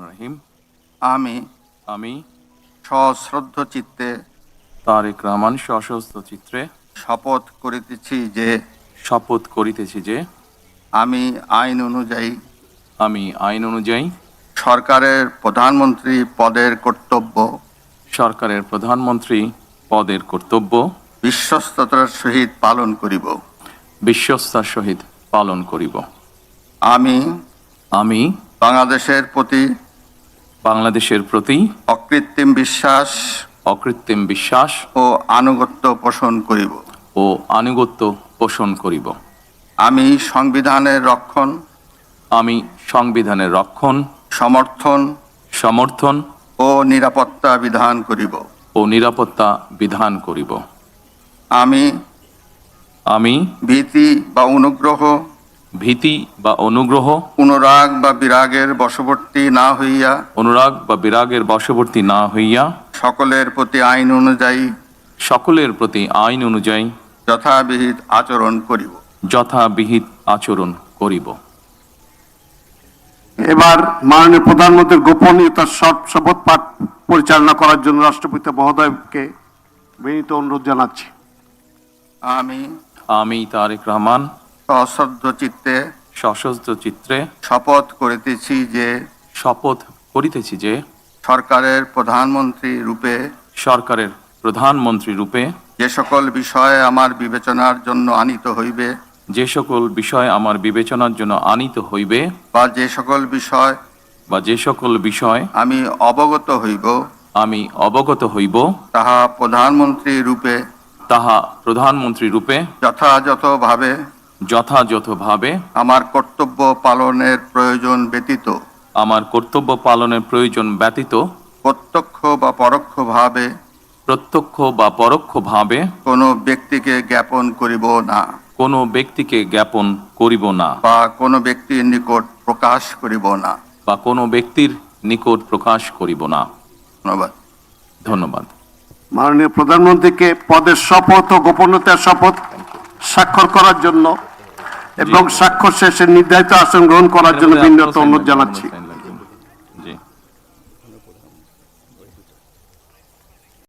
রহিম। আমি আমি সশ্রদ্ধ চিত্তে তারেক রহমান সশস্ত্র চিত্রে শপথ করিতেছি যে আমি আইন অনুযায়ী আইন অনুযায়ী সরকারের প্রধানমন্ত্রী পদের কর্তব্য বিশ্বস্ততার সহিত পালন করিব। আমি বাংলাদেশের প্রতি অকৃত্রিম বিশ্বাস ও আনুগত্য পোষণ করিব। আমি সংবিধানের রক্ষণ সমর্থন ও নিরাপত্তা বিধান করিব। আমি ভীতি বা অনুগ্রহ অনুরাগ বা বিরাগের বশবর্তী না হইয়া সকলের প্রতি আইন অনুযায়ী যথাবিহিত আচরণ করিব। এবার মাননীয় প্রধানমন্ত্রীর গোপনীয়তার শপথ পাঠ পরিচালনা করার জন্য রাষ্ট্রপতি মহোদয়কে বিনীত অনুরোধ জানাচ্ছি। আমি তারেক রহমান সশস্ত্র চিত্রে শপথ করিতেছি যে সরকারের প্রধানমন্ত্রী রূপে যে সকল বিষয় আমার বিবেচনার জন্য আনিত হইবে বা যে সকল বিষয় আমি অবগত হইব তাহা প্রধানমন্ত্রী রূপে যথাযথভাবে আমার কর্তব্য পালনের প্রয়োজন ব্যতীত প্রত্যক্ষ বা পরোক্ষভাবে কোনো ব্যক্তিকে জ্ঞাপন করিব না বা কোনো ব্যক্তির নিকট প্রকাশ করিব না। ধন্যবাদ। মাননীয় প্রধানমন্ত্রীকে পদের শপথ ও গোপনীয়তার শপথ স্বাক্ষর করার জন্য এবং স্বাক্ষর শেষে নির্ধারিত আসন গ্রহণ করার জন্য বিনীত অনুরোধ জানাচ্ছি।